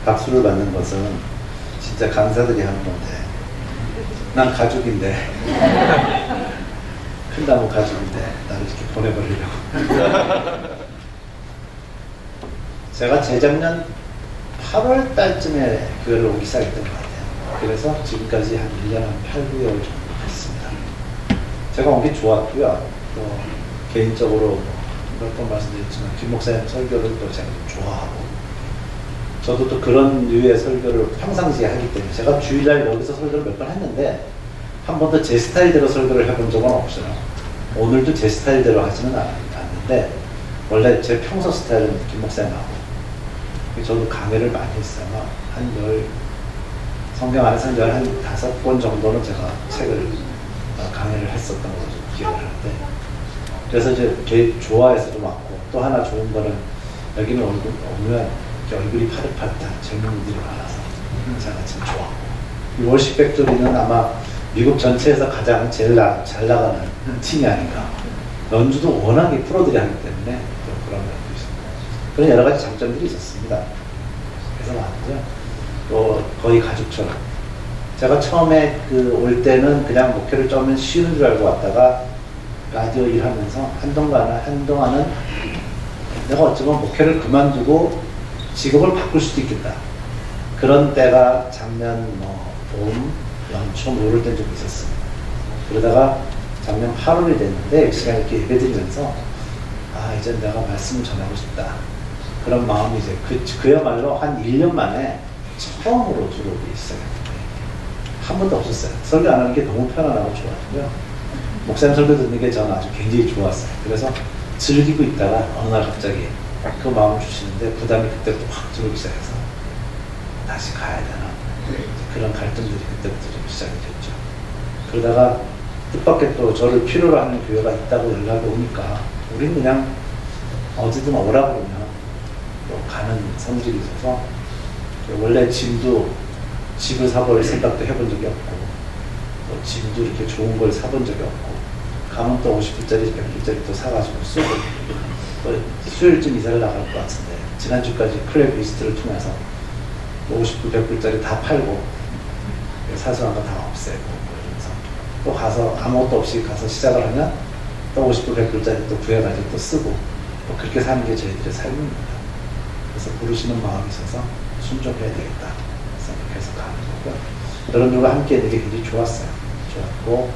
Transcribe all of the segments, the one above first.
박수를 받는 것은 진짜 강사들이 하는 건데, 난 가족인데, 큰 나무 가족인데 나를 이렇게 보내버리려고. 제가 재작년 8월 달쯤에 교회를 오기 시작했던 것 같아요. 그래서 지금까지 한 1년 한 8, 9개월 정도 됐습니다. 제가 온 게 좋았고요. 또 개인적으로 몇 번 말씀드렸지만 김 목사님 설교를 또 제가 좀 좋아하고, 저도 또 그런 류의 설교를 평상시에 하기 때문에 제가 주일날 여기서 설교를 몇 번 했는데 한 번도 제 스타일대로 설교를 해본 적은 없어요. 오늘도 제 스타일대로 하지는 않는데 원래 제 평소 스타일은 김 목사님하고, 저도 강의를 많이 했어요. 성경 안에서 한 15번 정도는 제가 책을 강의를 했었던 걸로 기억을 하는데, 그래서 이제 되게 좋아해서 좀 왔고, 또 하나 좋은 거는 여기는 오면 얼굴이 파릇파릇한 젊은이들이 많아서 제가 참 좋았고, 이 월십 팩토리는 아마 미국 전체에서 가장 제일 잘 나가는 팀이 아닌가. 연주도 워낙에 프로들이 하기 때문에 또 그런 면도 있습니다. 그런 여러 가지 장점들이 있었습니다. 그래서 왔고요. 또 거의 가족처럼. 제가 처음에 올 때는 그냥 목회를 처음엔 쉬는 줄 알고 왔다가 라디오 일하면서 한동안은 내가 어쩌면 목회를 그만두고 직업을 바꿀 수도 있겠다. 그런 때가 작년 봄, 연초 이럴 때 좀 있었습니다. 그러다가 작년 8월이 됐는데 이 시간에 이렇게 예배드리면서 이제 내가 말씀을 전하고 싶다. 그런 마음이 이제 그야말로 한 1년 만에 처음으로 들어오기 시작했는데 한 번도 없었어요. 설교 안 하는 게 너무 편안하고 좋았고요. 목사님 설교 듣는 게 저는 아주 굉장히 좋았어요. 그래서 즐기고 있다가 어느 날 갑자기 그 마음을 주시는데 부담이 그때부터 확 들어오기 시작해서 다시 가야 되나, 그런 갈등들이 그때부터 좀 시작이 됐죠. 그러다가 뜻밖의 또 저를 필요로 하는 교회가 있다고 연락이 오니까 우린 그냥 어디든 오라 그러면 또 가는 성질이 있어서, 원래 집을 사볼 생각도 해본 적이 없고, 또 짐도 이렇게 좋은 걸 사본 적이 없고, 가면 또 50불짜리 100불짜리 또 사가지고 쓰고, 또 수요일쯤 이사를 나갈 것 같은데 지난주까지 클랩 리스트를 통해서 50불 100불짜리 다 팔고 사소한 거 다 없애고, 그러면서 또 가서 아무것도 없이 가서 시작을 하면 또 50불 100불짜리 또 구해가지고 또 쓰고, 또 그렇게 사는 게 저희들의 삶입니다. 그래서 부르시는 마음이 있어서 순종해야 되겠다 생각해서 가는 거고요. 여러분들과 함께 있는 게 굉장히 좋았어요. 좋았고,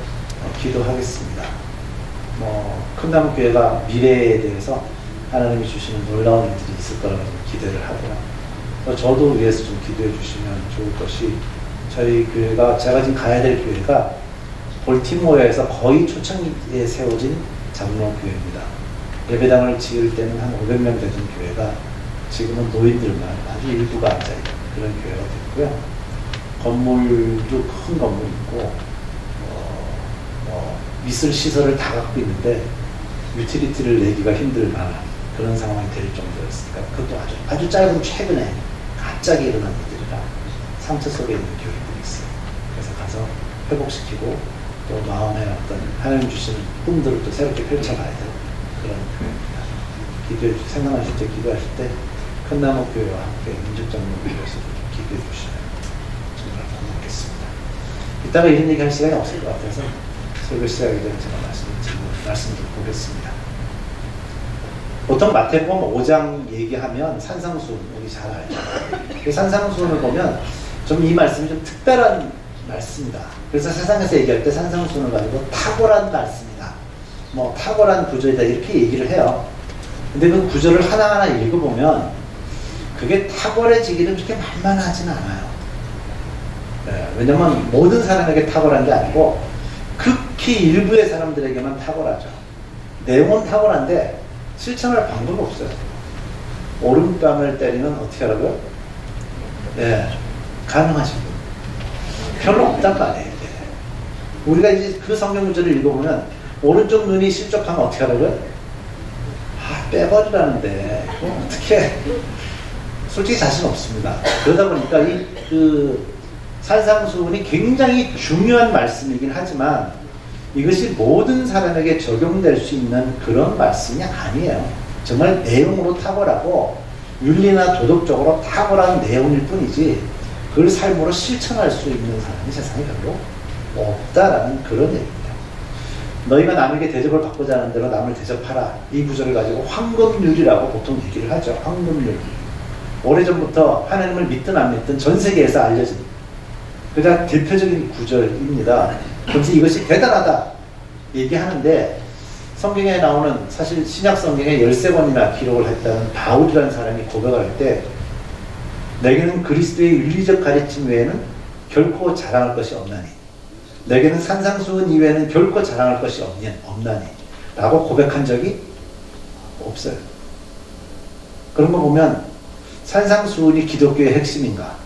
기도하겠습니다. 큰나무교회가 미래에 대해서 하나님이 주시는 놀라운 일들이 있을 거라고 기대를 하고요. 저도 위해서 좀 기도해 주시면 좋을 것이, 저희 교회가, 제가 지금 가야 될 교회가 볼티모어에서 거의 초창기에 세워진 장로교회입니다. 예배당을 지을 때는 한 500명 되던 교회가 지금은 노인들만 아주 일부가 앉아있는 그런 교회가 됐고요. 건물도 큰 건물 있고, 미술 시설을 다 갖고 있는데 유틸리티를 내기가 힘들 만한 그런 상황이 될 정도였으니까, 그것도 아주 짧은 최근에 갑자기 일어난 일들이라 상처 속에 있는 교회들이 있어요. 그래서 가서 회복시키고 또 마음에 어떤 하나님 주시는 꿈들을 또 새롭게 펼쳐가야 되는 그런 교회입니다. 생각하실 때, 기도하실 때 큰나무 교회와 함께 민족장로교회에서 기도해 주시면 정말 고맙겠습니다. 이따가 이런 얘기할 시간이 없을 것 같아서 설교 시작하기 전에 제가 말씀을 보겠습니다. 보통 마태복음 5장 얘기하면 산상수훈, 우리 잘 알죠. 그 산상수훈을 보면 좀 이 말씀이 좀 특별한 말씀이다. 그래서 세상에서 얘기할 때 산상수훈을 가지고 탁월한 말씀이다, 탁월한 구절이다, 이렇게 얘기를 해요. 근데 그 구절을 하나하나 읽어보면 그게 탁월해지기는 그렇게 만만하진 않아요. 네, 왜냐면 모든 사람에게 탁월한 게 아니고 극히 일부의 사람들에게만 탁월하죠. 내용은 탁월한데 실천할 방법이 없어요. 오른뺨을 때리면 어떻게 하라고요? 네, 가능하신 분 별로 없단 말이에요. 우리가 이제 그 성경 문제를 읽어보면 오른쪽 눈이 실족하면 어떻게 하라고요? 빼버리라는데 어떻게, 솔직히 자신 없습니다. 그러다 보니까 그 산상수훈이 굉장히 중요한 말씀이긴 하지만 이것이 모든 사람에게 적용될 수 있는 그런 말씀이 아니에요. 정말 내용으로 탁월하고 윤리나 도덕적으로 탁월한 내용일 뿐이지 그걸 삶으로 실천할 수 있는 사람이 세상에 별로 없다라는 그런 얘기입니다. 너희가 남에게 대접을 받고자 하는 대로 남을 대접하라. 이 구절을 가지고 황금률이라고 보통 얘기를 하죠. 황금률. 오래전부터 하나님을 믿든 안 믿든 전 세계에서 알려진 그냥 대표적인 구절입니다. 그래서 이것이 대단하다 얘기하는데 성경에 나오는 사실 신약 성경에 13번이나 기록을 했다는 바울이라는 사람이 고백을 할 때 내게는 그리스도의 윤리적 가르침 외에는 결코 자랑할 것이 없나니 내게는 산상수훈 이외에는 결코 자랑할 것이 없나니 라고 고백한 적이 없어요. 그런 거 보면 산상수훈이 기독교의 핵심인가?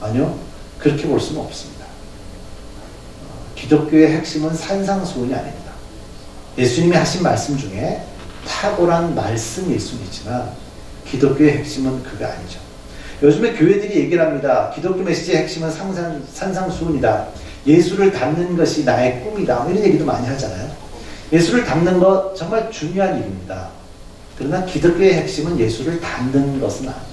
아니요. 그렇게 볼 수는 없습니다. 기독교의 핵심은 산상수훈이 아닙니다. 예수님이 하신 말씀 중에 탁월한 말씀일 수는 있지만 기독교의 핵심은 그게 아니죠. 요즘에 교회들이 얘기를 합니다. 기독교 메시지의 핵심은 산상수훈이다. 예수를 닮는 것이 나의 꿈이다. 이런 얘기도 많이 하잖아요. 예수를 닮는 것 정말 중요한 일입니다. 그러나 기독교의 핵심은 예수를 닮는 것은 아닙니다.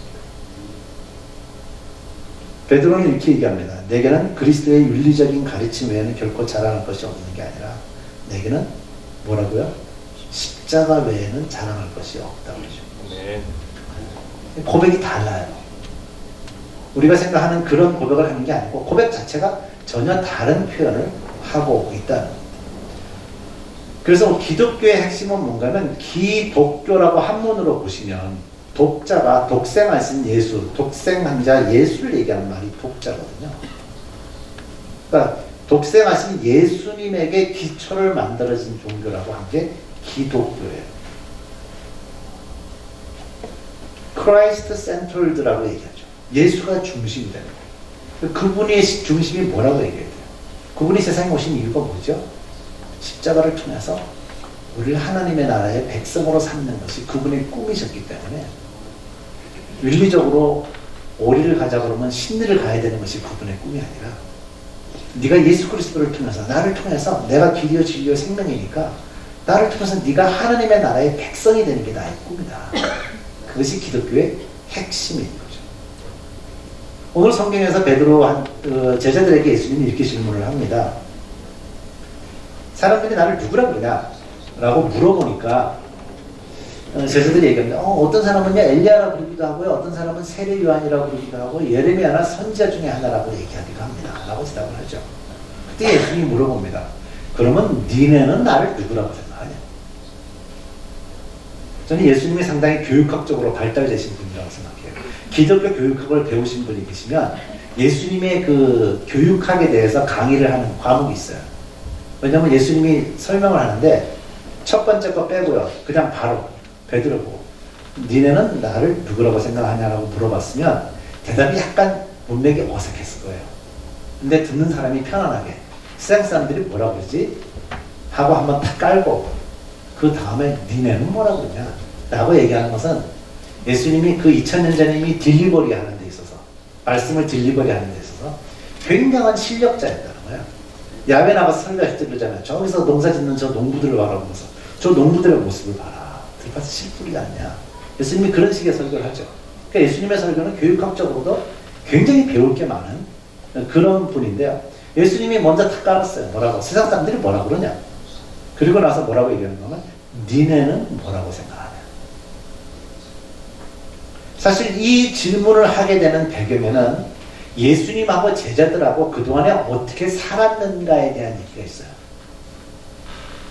베드로는 이렇게 얘기합니다. 내게는 그리스도의 윤리적인 가르침 외에는 결코 자랑할 것이 없는 게 아니라 내게는 뭐라고요? 십자가 외에는 자랑할 것이 없다고 그러죠. 네. 고백이 달라요. 우리가 생각하는 그런 고백을 하는 게 아니고 고백 자체가 전혀 다른 표현을 하고 있다는 겁니다. 그래서 기독교의 핵심은 뭔가면 기독교라고 한문으로 보시면 독자가 독생하신 예수, 독생한 자 예수를 얘기하는 말이 독자거든요. 그러니까 독생하신 예수님에게 기초를 만들어진 종교라고 한 게 기독교예요. 크라이스트 센터드라고 얘기하죠. 예수가 중심이 되는 거예요. 그분의 중심이 뭐라고 얘기해야 돼요? 그분이 세상에 오신 이유가 뭐죠? 십자가를 통해서 우리를 하나님의 나라의 백성으로 삼는 것이 그분의 꿈이셨기 때문에 윤리적으로 오리를 가자 그러면 신리를 가야 되는 것이 그분의 꿈이 아니라 네가 예수 그리스도를 통해서 나를 통해서 내가 길이요 진리요 생명이니까 나를 통해서 네가 하나님의 나라의 백성이 되는 게 나의 꿈이다. 그것이 기독교의 핵심인 거죠. 오늘 성경에서 베드로 제자들에게 예수님이 이렇게 질문을 합니다. 사람들이 나를 누구라고 그러냐? 라고 물어보니까 제자들이 얘기합니다. 어떤 사람은요 엘리야라고 부르기도 하고요. 어떤 사람은 세례 요한이라고 부르기도 하고 예레미야나 선지자 중에 하나라고 얘기하기도 합니다. 라고 대답을 하죠. 그때 예수님이 물어봅니다. 그러면 니네는 나를 누구라고 생각하냐? 저는 예수님이 상당히 교육학적으로 발달되신 분이라고 생각해요. 기독교 교육학을 배우신 분이 계시면 예수님의 그 교육학에 대해서 강의를 하는 과목이 있어요. 왜냐하면 예수님이 설명을 하는데 첫 번째 거 빼고요. 그냥 바로 베드로고 니네는 나를 누구라고 생각하냐라고 물어봤으면 대답이 약간 문맥이 어색했을 거예요. 근데 듣는 사람이 편안하게 세상 사람들이 뭐라고 그러지? 하고 한번 탁 깔고 그 다음에 니네는 뭐라고 그러냐? 라고 얘기하는 것은 예수님이 그 2000년 전에 이미 딜리버리 하는 데 있어서 말씀을 딜리버리 하는 데 있어서 굉장한 실력자였다는 거예요. 야외 나가서 설교할 때 그러잖아요. 저기서 농사 짓는 저 농부들을 바라보면서 저 농부들의 모습을 봐라. 들판에서 씨 뿌리지 않냐. 예수님이 그런 식의 설교를 하죠. 그러니까 예수님의 설교는 교육학적으로도 굉장히 배울 게 많은 그런 분인데요. 예수님이 먼저 탁 깔았어요. 뭐라고? 세상 사람들이 뭐라고 그러냐. 그리고 나서 뭐라고 얘기하는 거면 니네는 뭐라고 생각하냐. 사실 이 질문을 하게 되는 배경에는 예수님하고 제자들하고 그동안에 어떻게 살았는가에 대한 얘기가 있어요.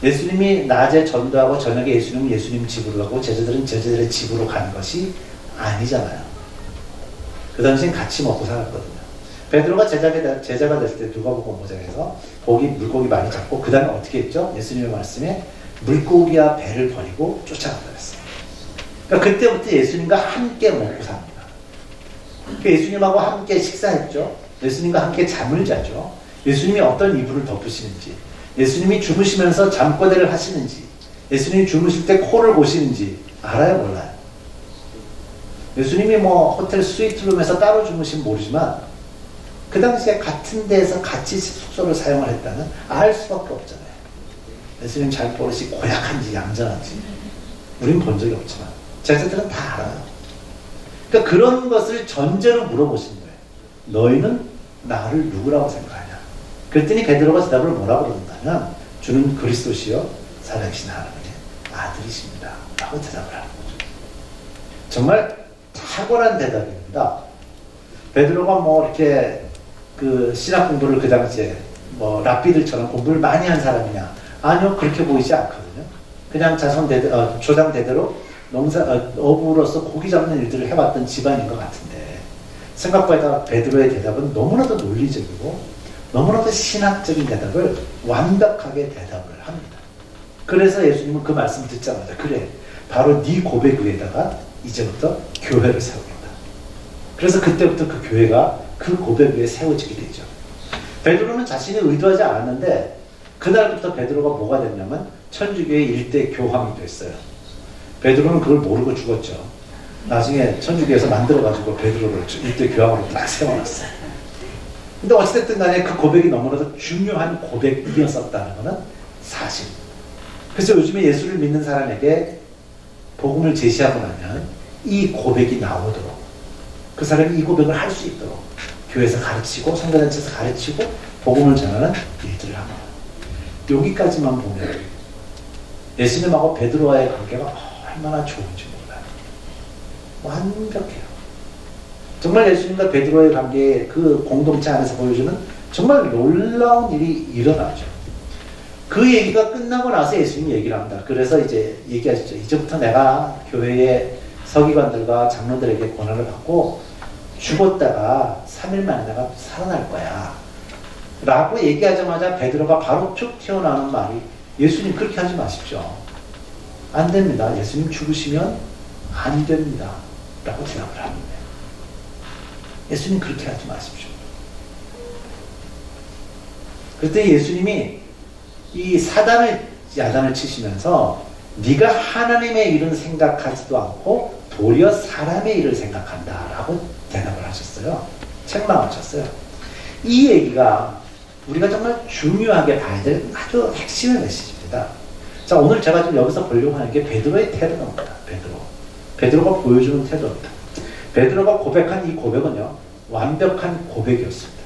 예수님이 낮에 전도하고 저녁에 예수님 집으로 가고 제자들은 제자들의 집으로 간 것이 아니잖아요. 그 당시엔 같이 먹고 살았거든요. 베드로가 제자가 됐을 때 누가복음 5장에서 물고기 많이 잡고 그 다음에 어떻게 했죠? 예수님의 말씀에 물고기와 배를 버리고 쫓아간다 그랬어요. 그러니까 그때부터 예수님과 함께 먹고 삽니다. 예수님하고 함께 식사했죠. 예수님과 함께 잠을 자죠. 예수님이 어떤 이불을 덮으시는지, 예수님이 주무시면서 잠꼬대를 하시는지, 예수님이 주무실 때 코를 고시는지 알아요, 몰라요? 예수님이 호텔 스위트룸에서 따로 주무시면 모르지만 그 당시에 같은 데에서 같이 숙소를 사용을 했다는 알 수밖에 없잖아요. 예수님 잘 버릇이 고약한지 얌전한지 우린 본 적이 없지만 제자들은 다 알아요. 그러니까 그런 것을 전제로 물어보신 거예요. 너희는 나를 누구라고 생각하냐? 그랬더니 베드로가 대답을 뭐라고 그러는가면 주는 그리스도시요 살아계신 하나님의 아들이십니다 라고 대답을 하는 거죠. 정말 탁월한 대답입니다. 베드로가 뭐 이렇게 그 신학 공부를 그 당시에 뭐 랍비들처럼 공부를 많이 한 사람이냐? 아니요, 그렇게 보이지 않거든요. 그냥 조상 대대로 어부로서 고기 잡는 일들을 해왔던 집안인 것 같은데, 생각보다 베드로의 대답은 너무나도 논리적이고 너무나도 신학적인 대답을 완벽하게 대답을 합니다. 그래서 예수님은 그 말씀 듣자마자 그래, 바로 네 고백 위에다가 이제부터 교회를 세우겠다. 그래서 그때부터 그 교회가 그 고백 위에 세워지게 되죠. 베드로는 자신이 의도하지 않았는데 그날부터 베드로가 뭐가 됐냐면 천주교의 일대 교황이 됐어요. 베드로는 그걸 모르고 죽었죠. 나중에 천주교에서 만들어가지고 베드로를 일대 교황으로 딱 세워놨어요. 근데 어찌됐든 간에 그 고백이 너무나도 중요한 고백이었었다는 것은 사실. 그래서 요즘에 예수를 믿는 사람에게 복음을 제시하고 나면 이 고백이 나오도록, 그 사람이 이 고백을 할 수 있도록 교회에서 가르치고 선교단체에서 가르치고 복음을 전하는 일들을 합니다. 여기까지만 보면 예수님하고 베드로와의 관계가 얼마나 좋은지 몰라요. 완벽해요. 정말 예수님과 베드로의 관계의 그 공동체 안에서 보여주는 정말 놀라운 일이 일어나죠. 그 얘기가 끝나고 나서 예수님이 얘기를 합니다. 그래서 이제 얘기하시죠. 이제부터 내가 교회의 서기관들과 장로들에게 권한을 받고 죽었다가 3일 만에 내가 살아날 거야 라고 얘기하자마자 베드로가 바로 툭 튀어나오는 말이, 예수님 그렇게 하지 마십시오. 안 됩니다. 예수님 죽으시면 안 됩니다 라고 대답을 합니다. 예수님 그렇게 하지 마십시오. 그때 예수님이 이 야단을 치시면서 네가 하나님의 일은 생각하지도 않고 도리어 사람의 일을 생각한다 라고 대답을 하셨어요. 책망하셨어요. 이 얘기가 우리가 정말 중요하게 봐야 될 아주 핵심의 메시지입니다. 자, 오늘 제가 좀 여기서 보려고 하는 게 베드로의 태도입니다. 베드로가 보여주는 태도입니다. 베드로가 고백한 이 고백은요, 완벽한 고백이었습니다.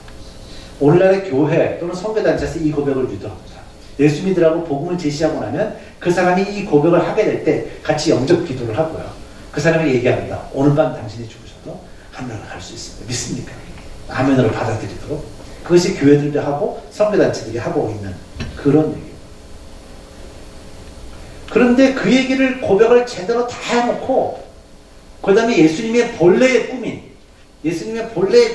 오늘날의 교회 또는 선교단체에서 이 고백을 유도합니다. 예수 믿으라고 복음을 제시하고 나면 그 사람이 이 고백을 하게 될 때 같이 영접 기도를 하고요. 그 사람이 얘기합니다. 오늘 밤 당신이 죽으셔도 하늘나라 갈 수 있습니다. 믿습니까? 아멘으로 받아들이도록. 그것이 교회들도 하고 선교단체들이 하고 있는 그런 얘기예요. 그런데 그 얘기를 고백을 제대로 다 해놓고 그 다음에 예수님의 본래의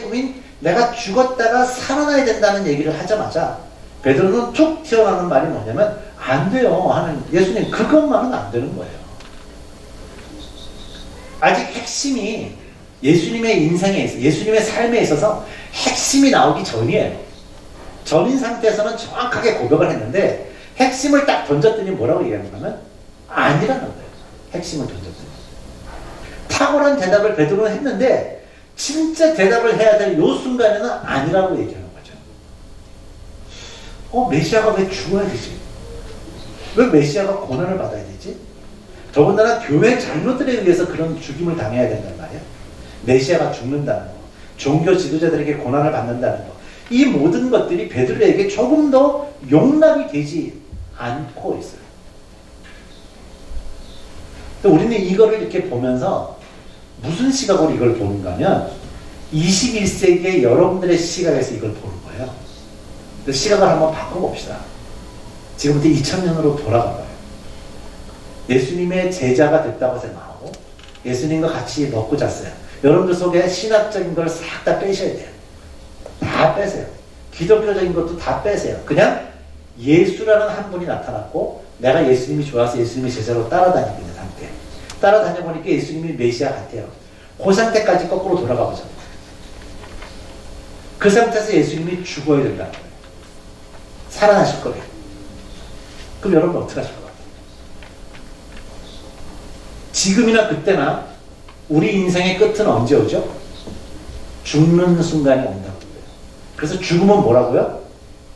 꿈인 내가 죽었다가 살아나야 된다는 얘기를 하자마자 베드로는 툭 튀어나오는 말이 뭐냐면 안 돼요 하는, 예수님 그것만은 안 되는 거예요. 아직 핵심이 예수님의 인생에 있어, 예수님의 삶에 있어서 핵심이 나오기 전이에요. 전인 상태에서는 정확하게 고백을 했는데 핵심을 딱 던졌더니 뭐라고 얘기하냐면 아니라는 거예요. 핵심을 던졌더니. 탁월한 대답을 베드로는 했는데 진짜 대답을 해야 될 요 순간에는 아니라고 얘기하는 거죠. 메시아가 왜 죽어야 되지? 왜 메시아가 고난을 받아야 되지? 더군다나 교회 장로들에 의해서 그런 죽임을 당해야 된단 말이야. 메시아가 죽는다는 거, 종교 지도자들에게 고난을 받는다는 거, 이 모든 것들이 베드로에게 조금 더 용납이 되지 않고 있어요. 우리는 이거를 이렇게 보면서 무슨 시각으로 이걸 보는가 하면 21세기의 여러분들의 시각에서 이걸 보는 거예요. 시각을 한번 바꿔봅시다. 지금부터 2000년으로 돌아가봐요. 예수님의 제자가 됐다고 생각하고 예수님과 같이 먹고 잤어요. 여러분들 속에 신학적인 걸 싹 다 빼셔야 돼요. 다 빼세요. 기독교적인 것도 다 빼세요. 그냥 예수라는 한 분이 나타났고 내가 예수님이 좋아서 예수님의 제자로 따라다니고 있는 상태. 따라다녀보니까 예수님이 메시아 같아요. 그 상태까지 거꾸로 돌아가 보자. 그 상태에서 예수님이 죽어야 된다는 거예요. 살아나실 거예요. 그럼 여러분 어떻게 하실 것 같아요? 지금이나 그때나 우리 인생의 끝은 언제 오죠? 죽는 순간이 온다고 그래요. 그래서 죽음은 뭐라고요?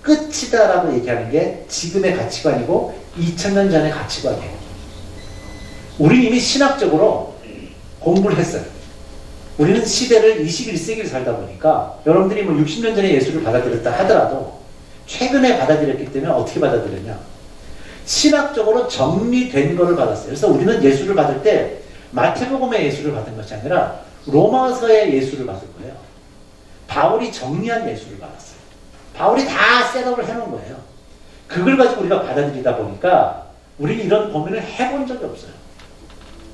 끝이다라고 얘기하는 게 지금의 가치관이고 2000년 전의 가치관이에요. 우리 이미 신학적으로 공부를 했어요. 우리는 시대를 21세기를 살다 보니까 여러분들이 뭐 60년 전에 예수를 받아들였다 하더라도 최근에 받아들였기 때문에 어떻게 받아들였냐? 신학적으로 정리된 거를 받았어요. 그래서 우리는 예수를 받을 때 마태복음의 예수를 받은 것이 아니라 로마서의 예수를 받은 거예요. 바울이 정리한 예수를 받았어요. 바울이 다 셋업을 해놓은 거예요. 그걸 가지고 우리가 받아들이다 보니까 우리는 이런 고민을 해본 적이 없어요.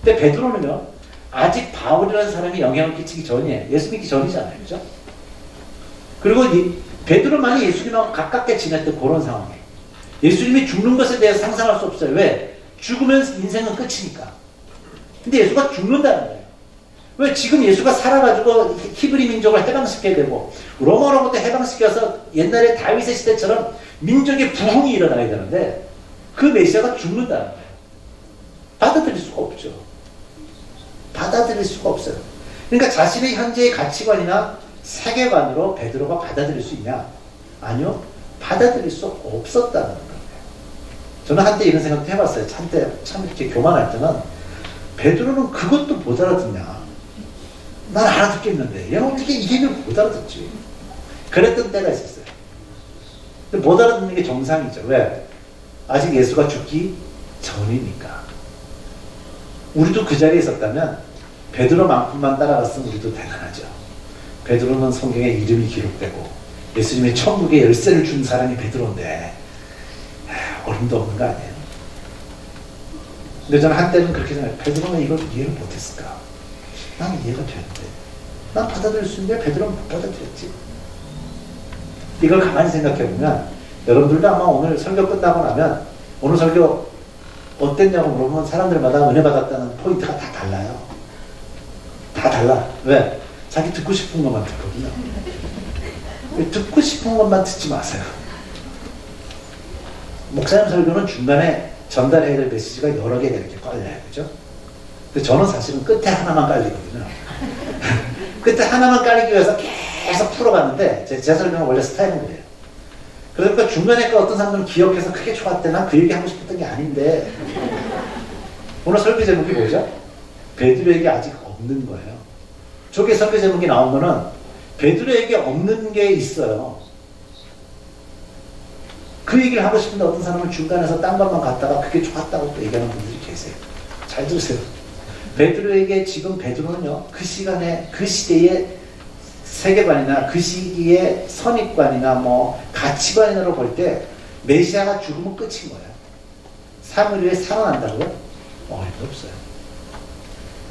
근데 베드로는요, 아직 바울이라는 사람이 영향을 끼치기 전이에요. 예수 믿기 전이잖아요. 그죠? 그리고 베드로만이 예수님하고 가깝게 지냈던 그런 상황이에요. 예수님이 죽는 것에 대해서 상상할 수 없어요. 왜? 죽으면 인생은 끝이니까. 근데 예수가 죽는다는 거예요. 왜? 지금 예수가 살아가지고 히브리 민족을 해방시켜야 되고 로마로부터 해방시켜서 옛날에 다윗의 시대처럼 민족의 부흥이 일어나야 되는데 그 메시아가 죽는다는 거예요. 받아들일 수가 없죠. 받아들일 수가 없어요. 그러니까 자신의 현재의 가치관이나 세계관으로 베드로가 받아들일 수 있냐? 아니요. 받아들일 수 없었다는 거예요. 저는 한때 이런 생각도 해봤어요. 한때 참 이렇게 교만할 때는 베드로는 그것도 못 알아듣냐? 난 알아듣겠는데 얘는 어떻게 이해를 못 알아듣지? 그랬던 때가 있었어요. 근데 못 알아듣는 게 정상이죠. 왜? 아직 예수가 죽기 전이니까. 우리도 그 자리에 있었다면 베드로만큼만 따라갔으면 우리도 대단하죠. 베드로는 성경에 이름이 기록되고 예수님의 천국의 열쇠를 준 사람이 베드로인데 어림도 없는 거 아니에요? 근데 저는 한때는 그렇게 생각해요. 베드로는 이걸 이해를 못했을까? 나는 이해가 되는데 난 받아들일 수 있는데 베드로는 못 받아들였지. 이걸 가만히 생각해보면 여러분들도 아마 오늘 설교 끝나고 나면 오늘 설교 어땠냐고 물어보면 사람들마다 은혜 받았다는 포인트가 다 달라요. 다 달라. 왜? 자기 듣고 싶은 것만 듣거든요. 듣고 싶은 것만 듣지 마세요. 목사님 설교는 중간에 전달해야 될 메시지가 여러 개가 이렇게 깔려야 되죠. 근데 저는 사실은 끝에 하나만 깔리거든요. 끝에 하나만 깔리기 위해서 계속 풀어가는데 제 설교는 원래 스타일은 그래요. 그러니까 중간에 그 어떤 사람들은 기억해서 크게 좋았대. 난 그 얘기 하고 싶었던 게 아닌데. 오늘 설교 제목이 뭐죠? 베드로에게 아직 없는 거예요. 저게 설교 제목이 나오면은 베드로에게 없는 게 있어요. 그 얘기를 하고 싶은데 어떤 사람은 중간에서 딴 것만 갖다가 그게 좋았다고 또 얘기하는 분들이 계세요. 잘 들으세요. 베드로에게 지금 베드로는요, 그 시간에, 그 시대의 세계관이나 그 시기의 선입관이나 뭐 가치관으로 볼 때 메시아가 죽으면 끝인 거예요. 사흘 후에 살아난다고요? 어림도 없어요.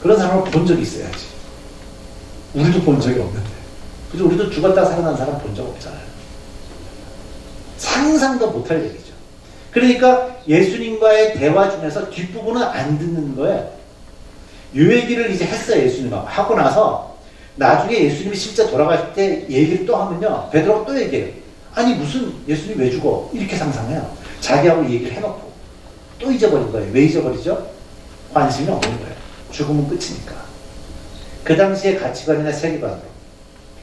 그런 사람을 본 적이 있어야지. 우리도 본 적이 없는데. 그죠? 우리도 죽었다 살아난 사람 본 적 없잖아요. 상상도 못할 얘기죠. 그러니까 예수님과의 대화 중에서 뒷부분은 안 듣는 거예요. 요 얘기를 이제 했어요. 예수님하고. 하고 나서 나중에 예수님이 실제 돌아가실 때 얘기를 또 하면요. 베드로가 또 얘기해요. 아니 무슨 예수님 왜 죽어? 이렇게 상상해요. 자기하고 얘기를 해놓고 또 잊어버린 거예요. 왜 잊어버리죠? 관심이 없는 거예요. 죽으면 끝이니까. 그 당시의 가치관이나 세계관으로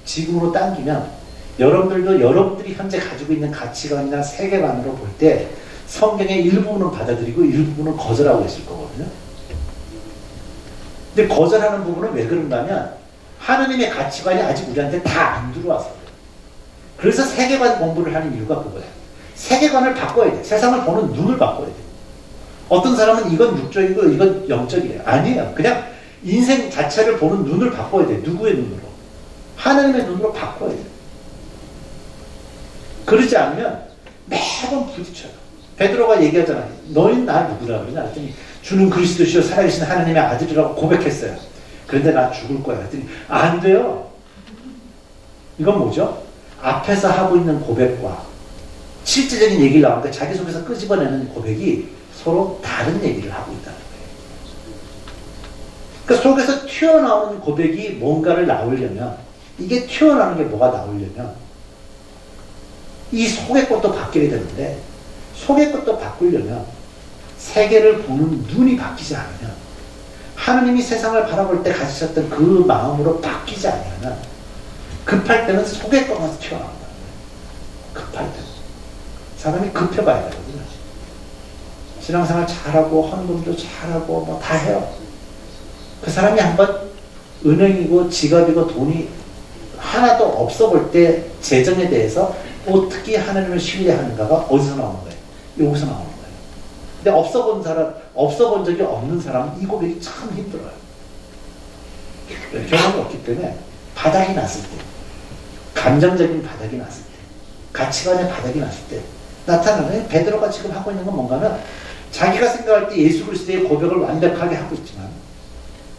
지금으로 당기면 여러분들도 여러분들이 현재 가지고 있는 가치관이나 세계관으로 볼 때 성경의 일부분은 받아들이고 일부분은 거절하고 있을 거거든요. 근데 거절하는 부분은 왜 그런가 하면 하느님의 가치관이 아직 우리한테 다 안 들어와서 그래요. 그래서 세계관 공부를 하는 이유가 그거예요. 세계관을 바꿔야 돼. 세상을 보는 눈을 바꿔야 돼. 어떤 사람은 이건 육적이고 이건 영적이에요. 아니에요. 그냥 인생 자체를 보는 눈을 바꿔야 돼. 누구의 눈으로? 하느님의 눈으로 바꿔야 돼. 그러지 않으면 매번 부딪혀요. 베드로가 얘기하잖아요. 너희는 나 누구라 그러냐 했더니 주는 그리스도시요 살아계신 하나님의 아들이라고 고백했어요. 그런데 나 죽을 거야 했더니 안 돼요. 이건 뭐죠? 앞에서 하고 있는 고백과 실제적인 얘기를 나오니까 자기 속에서 끄집어내는 고백이 서로 다른 얘기를 하고 있다는 거예요. 그러니까 속에서 튀어나오는 고백이 뭔가를 나오려면 이게 튀어나오는 게 뭐가 나오려면 이 속의 것도 바뀌어야 되는데 속의 것도 바꾸려면 세계를 보는 눈이 바뀌지 않으면 하느님이 세상을 바라볼 때 가지셨던 그 마음으로 바뀌지 않으면 급할 때는 속의 것만 튀어나온다는 거예요. 급할 때는. 사람이 급해봐야 되거든요. 신앙생활 잘하고 헌금도 잘하고 뭐 다 해요. 그 사람이 한번 은행이고 지갑이고 돈이 하나도 없어 볼 때 재정에 대해서 어떻게 하나님을 신뢰하는가가 어디서 나오는 거예요? 여기서 나오는 거예요. 근데 없어 본 적이 없는 사람은 이 고백이 참 힘들어요. 경험이 없기 때문에 바닥이 났을 때, 감정적인 바닥이 났을 때, 가치관의 바닥이 났을 때 나타나는 베드로가 지금 하고 있는 건 뭔가 하면 자기가 생각할 때 예수 그리스도의 고백을 완벽하게 하고 있지만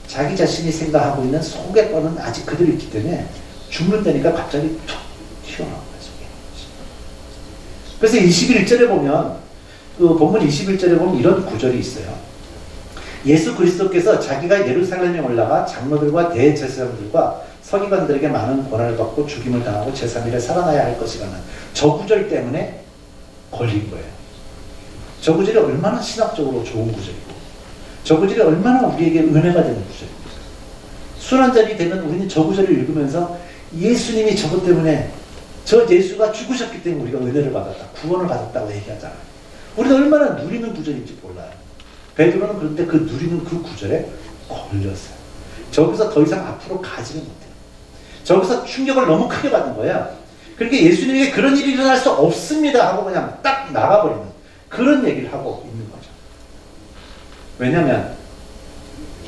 자기 자신이 생각하고 있는 속의 뻔은 아직 그대로 있기 때문에 죽는다니까 갑자기 툭 튀어나온 거예요. 속에. 그래서 21절에 보면 그 본문 21절에 보면 이런 구절이 있어요. 예수 그리스도께서 자기가 예루살렘에 올라가 장로들과 대제사장들과 서기관들에게 많은 고난을 받고 죽임을 당하고 제3일에 살아나야 할 것이라는 저 구절 때문에 걸린 거예요. 저 구절이 얼마나 신학적으로 좋은 구절이고 저 구절이 얼마나 우리에게 은혜가 되는 구절입니까? 순환절이 되면 우리는 저 구절을 읽으면서 예수님이 저것 때문에 저 예수가 죽으셨기 때문에 우리가 은혜를 받았다. 구원을 받았다고 얘기하잖아요. 우리가 얼마나 누리는 구절인지 몰라요. 베드로는 그런데 그 누리는 그 구절에 걸렸어요. 저기서 더 이상 앞으로 가지는 못해요. 저기서 충격을 너무 크게 받는 거야. 그러니까 예수님에게 그런 일이 일어날 수 없습니다 하고 그냥 딱 나가버리는 그런 얘기를 하고 있는 거죠. 왜냐하면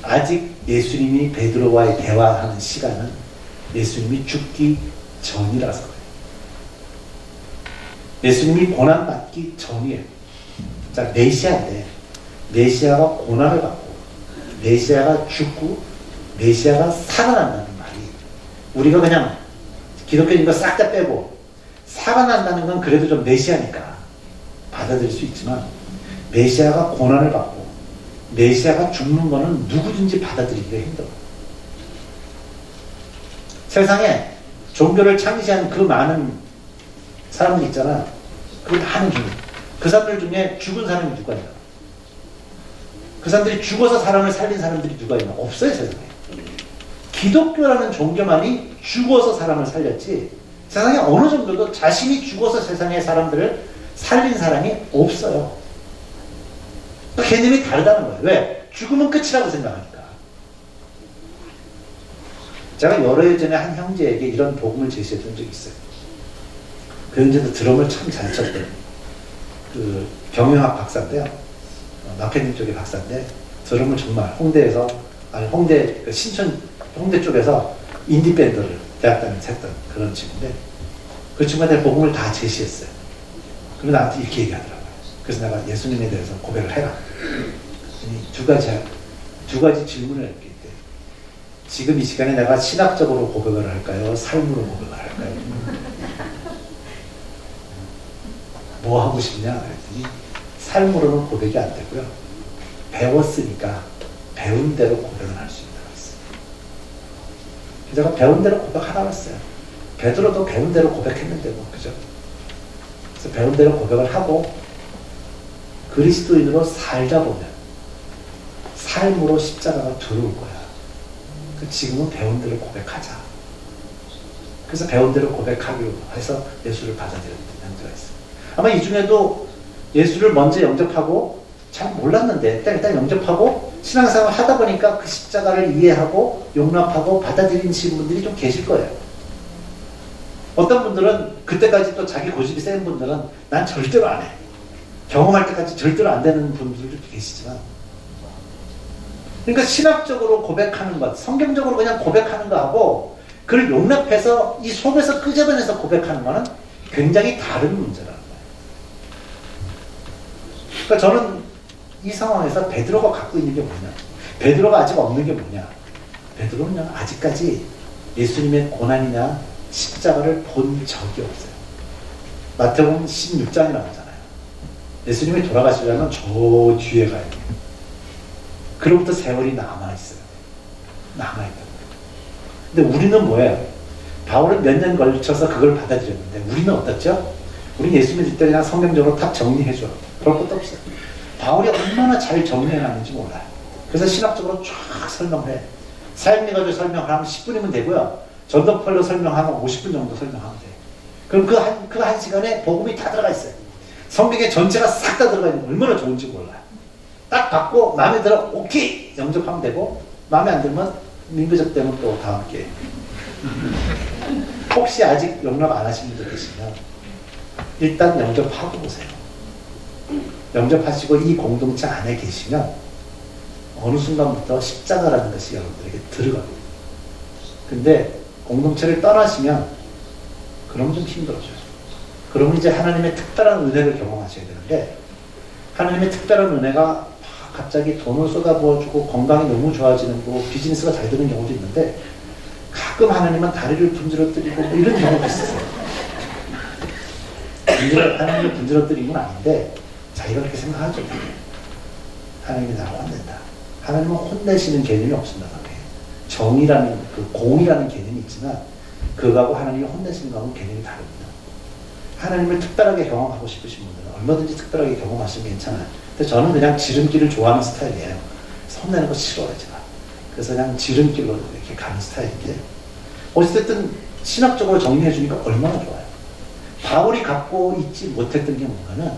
아직 예수님이 베드로와의 대화하는 시간은 예수님이 죽기 전이라서 그래요. 예수님이 고난받기 전이에요. 자, 메시아인데 메시아가 고난을 받고 메시아가 죽고 메시아가 살아난다는 말이 우리가 그냥 기독교인 거 싹 다 빼고 살아난다는 건 그래도 좀 메시아니까 받아들일 수 있지만 메시아가 고난을 받고 메시아가 죽는 거는 누구든지 받아들이기가 힘들어요. 세상에 종교를 창시한 그 많은 사람들 있잖아. 그 많은 종교. 그 사람들 중에 죽은 사람이 누가 있나? 그 사람들이 죽어서 사람을 살린 사람들이 누가 있나? 없어요, 세상에. 기독교라는 종교만이 죽어서 사람을 살렸지 세상에 어느 종교도 자신이 죽어서 세상의 사람들을 살린 사람이 없어요. 개념이 다르다는 거예요. 왜? 죽으면 끝이라고 생각하니까. 제가 여러 해 전에 한 형제에게 이런 복음을 제시해 준 적이 있어요. 그 형제도 드럼을 참 잘 쳤대요. 그 경영학 박사인데요. 마케팅 쪽의 박사인데 드럼을 정말 홍대에서 아니 홍대 그 신촌 홍대 쪽에서 인디 밴드를 대학 다니면서 했던 그런 친구인데 그 친구한테 복음을 다 제시했어요. 그러면 나한테 이렇게 얘기하더라고요. 그래서 내가 예수님에 대해서 고백을 해라. 두 가지 질문을 할게 있대. 지금 이 시간에 내가 신학적으로 고백을 할까요? 삶으로 고백을 할까요? 뭐 하고 싶냐? 그랬더니 삶으로는 고백이 안 되고요. 배웠으니까 배운 대로 고백을 할 수 있다고 했어요. 제가 배운 대로 고백하라고 했어요. 베드로도 배운 대로 고백했는데 뭐 그죠? 그래서 배운 대로 고백을 하고 그리스도인으로 살다 보면 삶으로 십자가가 들어올 거야. 지금은 배운 대로 고백하자. 그래서 배운 대로 고백하기로 해서 예수를 받아들였던 형제가 있어요. 아마 이 중에도 예수를 먼저 영접하고 잘 몰랐는데 일단 영접하고 신앙생활을 하다 보니까 그 십자가를 이해하고 용납하고 받아들이시는 분들이 좀 계실 거예요. 어떤 분들은 그때까지 또 자기 고집이 센 분들은 난 절대로 안 해. 경험할 때까지 절대로 안 되는 분들도 계시지만 그러니까 신학적으로 고백하는 것, 성경적으로 그냥 고백하는 거하고 그걸 용납해서 이 속에서 끄집어내서 고백하는 거는 굉장히 다른 문제라는 거예요. 그러니까 저는 이 상황에서 베드로가 갖고 있는 게 뭐냐? 베드로가 아직 없는 게 뭐냐? 베드로는 아직까지 예수님의 고난이나 십자가를 본 적이 없어요. 마태복음 16장에 나오잖아요. 예수님이 돌아가시려면 저 뒤에 가야 돼요. 그로부터 세월이 남아있어요. 남아있다는 거예요. 근데 우리는 뭐예요? 바울은 몇 년 걸쳐서 그걸 받아들였는데 우리는 어떻죠? 우리는 예수 믿을 때 그냥 성경적으로 탁 정리해줘. 그럴 것도 없어요. 바울이 얼마나 잘 정리해놨는지 몰라요. 그래서 신학적으로 쫙 설명을 해. 사역해가지고 설명을 하면 10분이면 되고요. 전도펄로 설명하면 50분 정도 설명하면 돼요. 그럼 그 한 시간에 복음이 다 들어가 있어요. 성경의 전체가 싹 다 들어가 있는 거 얼마나 좋은지 몰라요. 딱 받고 마음에 들어 오케이 영접하면 되고 마음에 안 들면 민규적 때문에 또 다음 기회에. 혹시 아직 영접 안 하신 분들 계시면 일단 영접하고 보세요. 영접하시고 이 공동체 안에 계시면 어느 순간부터 십자가라는 것이 여러분들에게 들어갑니다. 근데 공동체를 떠나시면 그러면 좀 힘들어져요. 그러면 이제 하나님의 특별한 은혜를 경험하셔야 되는데 하나님의 특별한 은혜가 갑자기 돈을 쏟아부어주고 건강이 너무 좋아지는 거 비즈니스가 잘 되는 경우도 있는데 가끔 하나님은 다리를 분지러뜨리고 뭐 이런 경우도 있어요. 하나님을 분지러뜨린 건 아닌데 자기가 그렇게 생각하죠. 하나님이 나를 혼낸다. 하나님은 혼내시는 개념이 없습니다. 정이라는 그 공이라는 개념이 있지만 그거하고 하나님이 혼내시는 거하고는 개념이 다릅니다. 하나님을 특별하게 경험하고 싶으신 분들은 얼마든지 특별하게 경험하시면 괜찮아요. 근데 저는 그냥 지름길을 좋아하는 스타일이에요. 혼내는 거 싫어요, 제가. 그래서 그냥 지름길로 이렇게 가는 스타일인데 어쨌든 신학적으로 정리해 주니까 얼마나 좋아요. 바울이 갖고 있지 못했던 게 뭔가는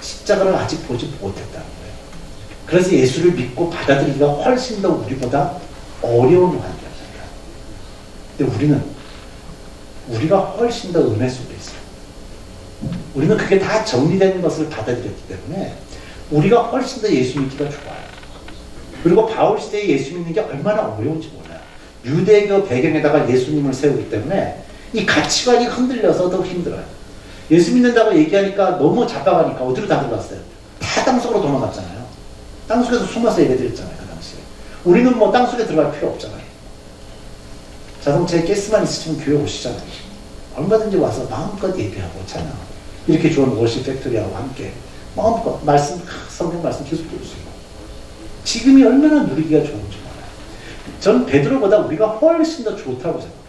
십자가를 아직 보지 못했다는 거예요. 그래서 예수를 믿고 받아들이기가 훨씬 더 우리보다 어려운 환경입니다. 근데 우리가 훨씬 더 은혜 속에 있어요. 우리는 그게 다 정리된 것을 받아들였기 때문에 우리가 훨씬 더 예수 믿기가 좋아요. 그리고 바울 시대에 예수 믿는 게 얼마나 어려운지 몰라요. 유대교 배경에다가 예수님을 세우기 때문에 이 가치관이 흔들려서 더 힘들어요. 예수 믿는다고 얘기하니까 너무 잡아가니까 어디로 다 들어갔어요? 다 땅속으로 도망갔잖아요. 땅속에서 숨어서 예배드렸잖아요. 그 당시에. 우리는 뭐 땅속에 들어갈 필요 없잖아요. 자동차에 가스만 있으시면 교회 오시잖아요. 얼마든지 와서 마음껏 예배하고 찬양하고 이렇게 좋은 워십 팩토리하고 함께 마음껏 말씀, 성경 말씀 계속 들으시고 지금이 얼마나 누리기가 좋은지 몰라요. 전 베드로보다 우리가 훨씬 더 좋다고 생각해요.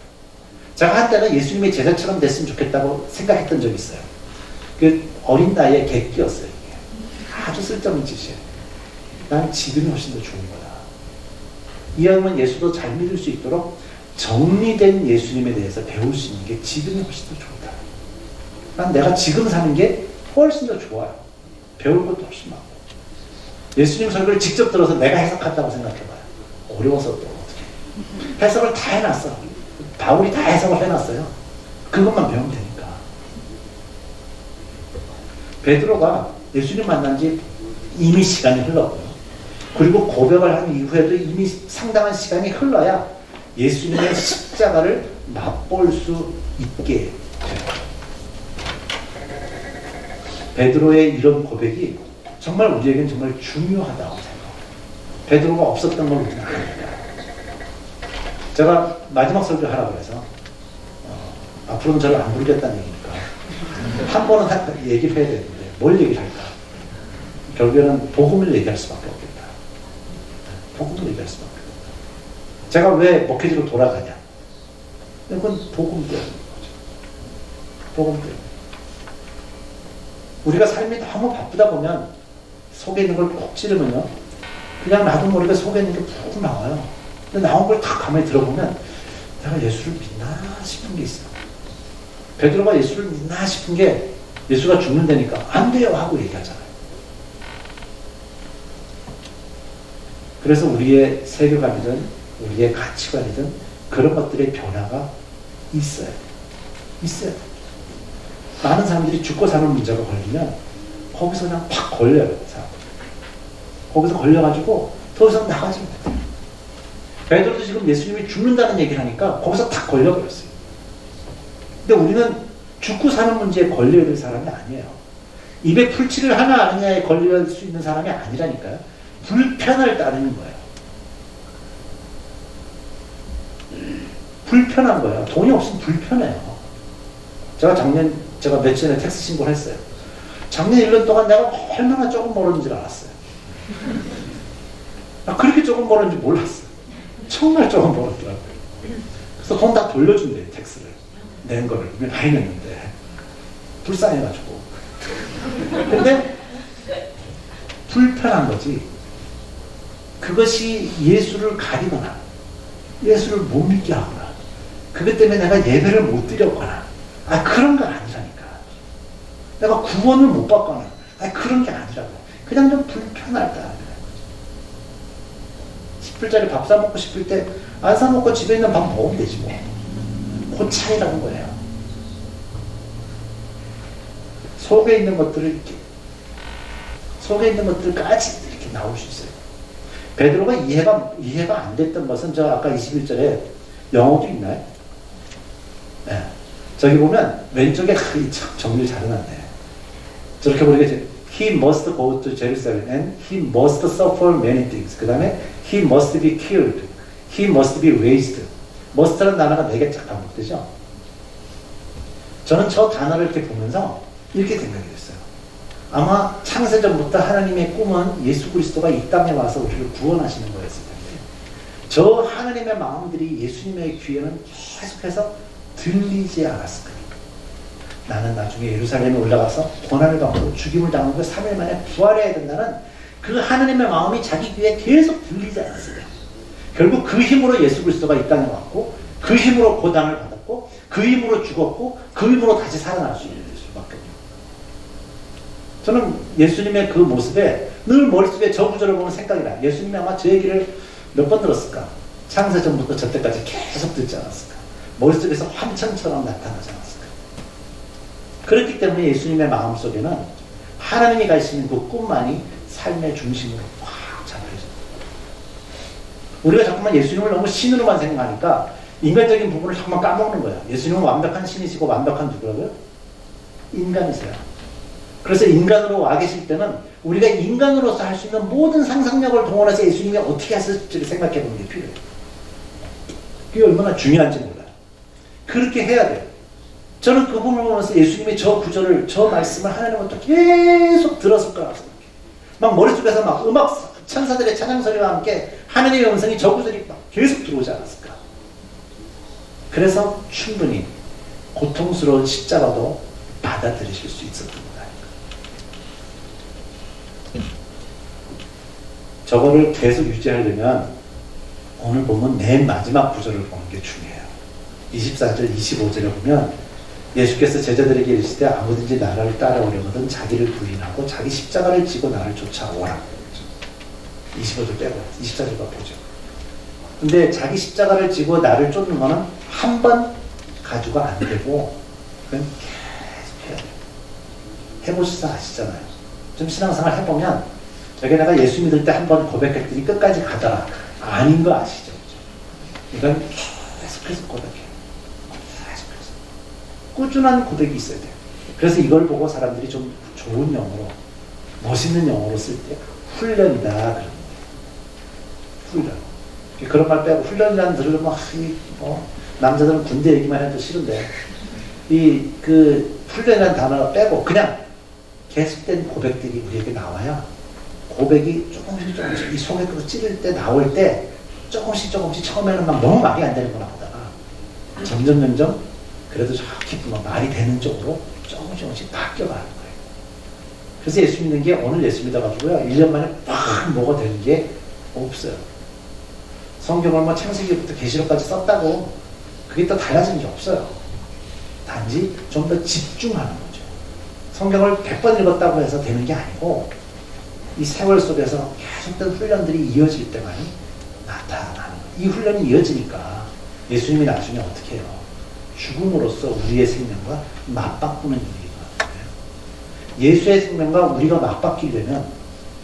제가 한때는 예수님의 제자처럼 됐으면 좋겠다고 생각했던 적이 있어요. 그 어린 나이에 객기였어요. 이게. 아주 쓸데없는 짓이에요. 난 지금이 훨씬 더 좋은 거다. 이왕이면 예수도 잘 믿을 수 있도록 정리된 예수님에 대해서 배울 수 있는 게 지금이 훨씬 더 좋다. 난 내가 지금 사는 게 훨씬 더 좋아요. 배울 것도 훨씬 많고. 예수님 설교를 직접 들어서 내가 해석한다고 생각해봐요. 어려워서 또 어떻게. 해석을 다 해놨어. 바울이 다 해석을 해놨어요. 그것만 배우면 되니까. 베드로가 예수님 만난 지 이미 시간이 흘렀고요. 그리고 고백을 한 이후에도 이미 상당한 시간이 흘러야 예수님의 십자가를 맛볼 수 있게 돼요. 베드로의 이런 고백이 정말 우리에게는 정말 중요하다고 생각해요. 베드로가 없었던 걸 우리는 아니까. 제가 마지막 설교 하라고 해서 앞으로는 저를 안 부르겠다는 얘기니까 한 번은 얘기를 해야 되는데 뭘 얘기를 할까? 결국에는 복음을 얘기할 수밖에 없겠다. 복음을 얘기할 수밖에 없겠다. 제가 왜 목회지로 돌아가냐? 이건 복음 때문인 거죠. 복음 때문에. 우리가 삶이 너무 바쁘다 보면 속에 있는 걸 꼭 찌르면요. 그냥 나도 모르게 속에 있는 게 푹 나와요. 근데 나온 걸 다 가만히 들어보면 내가 예수를 믿나 싶은 게 있어요. 베드로가 예수를 믿나 싶은 게 예수가 죽는다니까 안 돼요 하고 얘기하잖아요. 그래서 우리의 세계관이든 우리의 가치관이든 그런 것들의 변화가 있어요. 있어요. 많은 사람들이 죽고 사는 문제가 걸리면 거기서 그냥 팍 걸려요. 사람들. 거기서 걸려가지고 더 이상 나가지 못해요. 베드로도 지금 예수님이 죽는다는 얘기를 하니까 거기서 탁 걸려버렸어요. 근데 우리는 죽고 사는 문제에 걸려야 될 사람이 아니에요. 입에 풀칠을 하나 아니냐에 걸릴 수 있는 사람이 아니라니까요. 불편을 따르는 거예요. 불편한 거예요. 돈이 없으면 불편해요. 제가 며칠 전에 텍스 신고를 했어요. 작년 1년 동안 내가 얼마나 조금 벌었는지 알았어요. 그렇게 조금 벌었는지 몰랐어요. 정말 조금 벌었더라고요. 그래서 돈 다 돌려준대요, 텍스를. 낸 거를. 많이 냈는데. 불쌍해가지고. 근데 불편한 거지. 그것이 예수를 가리거나 예수를 못 믿게 하거나 그것 때문에 내가 예배를 못 드렸거나 그런 건 아니라니까. 내가 구원을 못 받거나 그런 게 아니라고. 그냥 좀 불편하다. 10불짜리 밥 사 먹고 싶을 때 안 사 먹고 집에 있는 밥 먹으면 되지 뭐. 그 차이라는 거예요. 속에 있는 것들을 이렇게, 속에 있는 것들까지 이렇게 나올 수 있어요. 베드로가 이해가 안 됐던 것은 저 아까 21절에 영어도 있나요? 네. 저기 보면 왼쪽에 참 정리를 잘 해놨네. 저렇게 보니까 He must go to Jerusalem and he must suffer many things. 그 다음에 he must be killed. He must be raised. must라는 단어가 4개 쫙 반복되죠. 저는 저 단어를 이렇게 보면서 이렇게 생각이 됐어요. 아마 창세전부터 하나님의 꿈은 예수 그리스도가 이 땅에 와서 우리를 구원하시는 거였을 텐데 저 하나님의 마음들이 예수님의 귀에는 계속해서 들리지 않았을 거예요. 나는 나중에 예루살렘에 올라가서 고난을 받고 죽임을 당하고 3일 만에 부활해야 된다는 그 하나님의 마음이 자기 귀에 계속 들리지 않았어요. 결국 그 힘으로 예수 그리스도가 이 땅에 왔고 그 힘으로 고난을 받았고 그 힘으로 죽었고 그 힘으로 다시 살아날 수 있는 수밖에 없어요. 저는 예수님의 그 모습에 늘 머릿속에 저 구절을 보면 생각이 나요. 예수님이 아마 저 얘기를 몇 번 들었을까? 창세전부터 저때까지 계속 듣지 않았을까? 머릿속에서 환청처럼 나타나지 않았을까? 그렇기 때문에 예수님의 마음속에는 하나님이 가시는 그 꿈만이 삶의 중심으로 확 잡혀있어요. 우리가 자꾸만 예수님을 너무 신으로만 생각하니까 인간적인 부분을 자꾸만 까먹는 거야. 예수님은 완벽한 신이시고 완벽한 누구라고요? 인간이세요. 그래서 인간으로 와 계실 때는 우리가 인간으로서 할 수 있는 모든 상상력을 동원해서 예수님이 어떻게 하실지를 생각해 보는 게 필요해요. 그게 얼마나 중요한지 몰라요. 그렇게 해야 돼요. 저는 그 부분을 보면서 예수님이 저 구절을, 저 말씀을 하나님부터 계속 들었을 거라고 생각해요. 막 머릿속에서 막 음악, 천사들의 찬양 소리와 함께 하나님의 음성이 저 구절이 막 계속 들어오지 않았을까. 그래서 충분히 고통스러운 십자가도 받아들이실 수 있었던 거다. 저거를 계속 유지하려면 오늘 보면 맨 마지막 구절을 보는 게 중요해요. 24절, 25절에 보면 예수께서 제자들에게 이르시되 아무든지 나를 따라오려거든 자기를 부인하고 자기 십자가를 지고 나를 쫓아오라. 25절 빼고 24절과 보죠. 근데 자기 십자가를 지고 나를 쫓는 거는 한 번 가지고 안 되고 그건 계속 해야 돼요. 해보셔서 아시잖아요. 좀 신앙생활 해보면 여기다가 예수 믿을 때 한 번 고백했더니 끝까지 가다가 아닌 거 아시죠? 이건 계속해서 고백해요. 계속해서. 꾸준한 고백이 있어야 돼요. 그래서 이걸 보고 사람들이 좀 좋은 영어로, 멋있는 영어로 쓸 때 훈련이다 그런 거예요. 훈련. 그런 말 빼고 훈련이라는 들으면 남자들은 군대 얘기만 해도 싫은데 그 훈련이라는 단어 빼고 그냥 계속된 고백들이 우리에게 나와야 고백이 조금씩 이 속에 그거 찌를 때 나올 때 조금씩 처음에는 막 너무 말이 안 되는 거 나오다가 점점 그래도 저렇게 말이 되는 쪽으로 조금씩 바뀌어가는 거예요. 그래서 예수 믿는 게 오늘 예수 믿어가지고요 1년 만에 팍 뭐가 되는 게 없어요. 성경을 뭐 창세기부터 계시록까지 썼다고 그게 또 달라지는 게 없어요. 단지 좀 더 집중하는 거죠. 성경을 100번 읽었다고 해서 되는 게 아니고 이 세월 속에서 계속된 훈련들이 이어질 때만이 나타나는 거예요. 이 훈련이 이어지니까 예수님이 나중에 어떻게 해요? 죽음으로써 우리의 생명과 맞바꾸는 일이 일어나요. 예수의 생명과 우리가 맞바뀌려면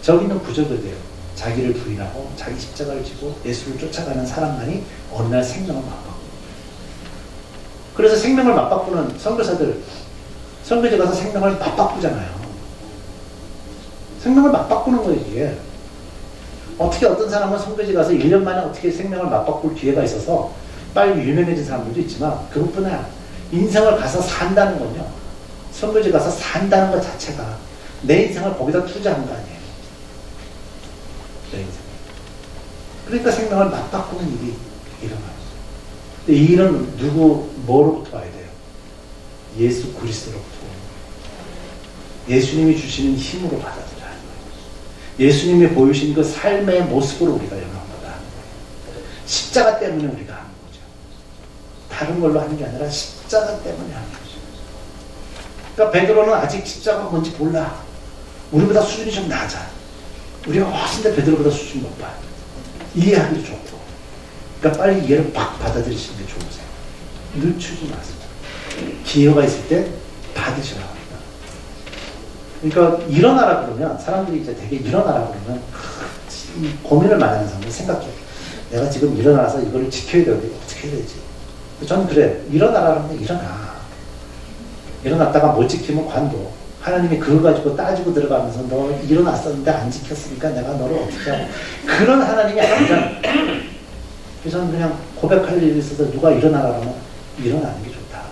저기 있는 구절도 돼요. 자기를 부인하고 자기 십자가를 지고 예수를 쫓아가는 사람만이 어느 날 생명을 맞바꾸는 거예요. 그래서 생명을 맞바꾸는 선교사들, 선교제 가서 생명을 맞바꾸잖아요. 생명을 맞바꾸는 거예요, 이게. 어떻게 어떤 사람은 선교지 가서 1년 만에 어떻게 생명을 맞바꿀 기회가 있어서 빨리 유명해진 사람들도 있지만 그것뿐 아니라 인생을 가서 산다는 건요. 선교지 가서 산다는 것 자체가 내 인생을 거기다 투자한 거 아니에요. 내 인생. 그러니까 생명을 맞바꾸는 일이 일어나요. 근데 이 일은 뭐로부터 와야 돼요? 예수 그리스도로부터. 예수님이 주시는 힘으로 받아들여야 하는 거예요. 예수님이 보여주신 그 삶의 모습으로 우리가 영광받아 하는 거예요. 십자가 때문에 우리가 하는 거죠. 다른 걸로 하는 게 아니라 십자가 때문에 하는 거죠. 그러니까 베드로는 아직 십자가가 뭔지 몰라. 우리보다 수준이 좀 낮아. 우리가 훨씬 더 베드로보다 수준이 높아요. 이해하기 좋고, 그러니까 빨리 이해를 팍 받아들이시는 게 좋으세요. 늦추지 마세요. 기회가 있을 때 받으셔야 합니다. 그러니까 일어나라 그러면 사람들이 이제 되게 일어나라 그러면 고민을 많이 하는 사람들 생각해. 내가 지금 일어나서 이거를 지켜야 되는데 어떻게 해야 되지? 저는 그래. 일어나라 그러면 일어나. 일어났다가 못 지키면 관둬. 하나님이 그걸 가지고 따지고 들어가면서 너 일어났었는데 안 지켰으니까 내가 너를 어떻게 하고. 그런 하나님이 아니잖아. 그래서 저는 그냥 고백할 일이 있어서 누가 일어나라 그러면 일어나는 게 좋다.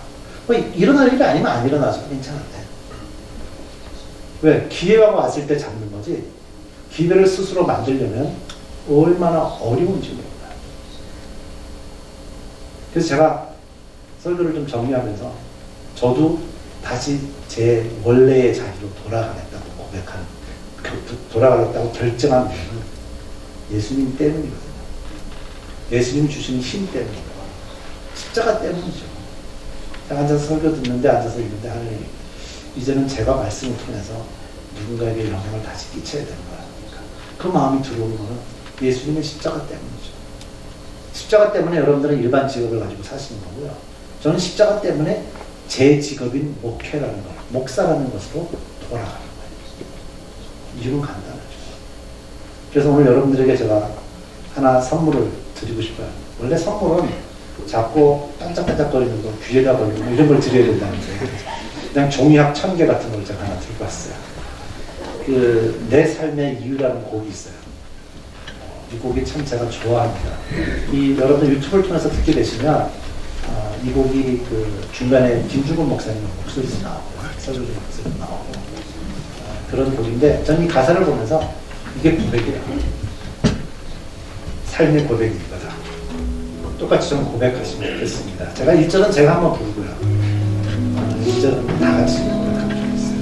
뭐 일어날 일이 아니면 안 일어나서 괜찮은데. 왜? 기회가 왔을 때 잡는 거지. 기회를 스스로 만들려면 얼마나 어려운지 몰라요. 그래서 제가 설교를 좀 정리하면서 저도 다시 제 원래의 자리로 돌아가겠다고 고백한, 돌아가겠다고 결정한 이유는 예수님 때문이거든요. 예수님 주시는 힘 때문이고 십자가 때문이죠. 제가 앉아서 설교 듣는데 앉아서 있는데 하나님, 이제는 제가 말씀을 통해서 누군가에게 영향을 다시 끼쳐야 되는 거 아닙니까? 그 마음이 들어오는 거는 예수님의 십자가 때문이죠. 십자가 때문에 여러분들은 일반 직업을 가지고 사시는 거고요. 저는 십자가 때문에 제 직업인 목회라는 것, 목사라는 것으로 돌아가는 거예요. 이유는 간단하죠. 그래서 오늘 여러분들에게 제가 하나 선물을 드리고 싶어요. 원래 선물은 작고 반짝반짝거리는 거, 귀에다 걸리고 이런 걸 드려야 된다는데 그냥 종이학 1000개 같은 걸 제가 하나 들고 왔어요. 내 삶의 이유라는 곡이 있어요. 이 곡이 참 제가 좋아합니다. 여러분들 유튜브를 통해서 듣게 되시면 이 곡이 중간에 김주곤 목사님 목소리도 나오고 설교님 목소리도 나오고 그런 곡인데 저는 이 가사를 보면서 이게 고백이에요. 삶의 고백입니다. 똑같이 좀 고백하시면 좋겠습니다. 제가 1절은 제가 한번 부르고요. 2절은 다 같이 고백하면 좋겠어요.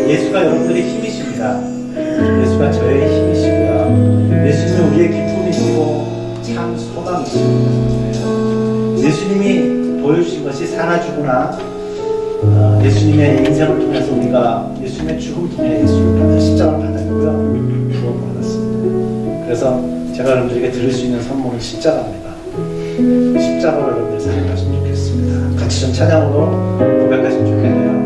예수가 여러분들의 힘이십니다. 예수가 저의 힘이시고요. 예수님은 우리의 기쁨이시고 참 소망이십니다. 예수님이 보여주신 것이 사나 죽으나 예수님의 인생을 통해서 우리가 예수님의 죽음을 통해 예수님을 십자가를 받았고요. 구원받았습니다. 그래서 제가 여러분들에게 드릴 수 있는 선물은 십자가입니다. 십자가를 여러분들 사랑하시면 좋겠습니다. 같이 좀 찬양으로 고백하시면 좋겠네요.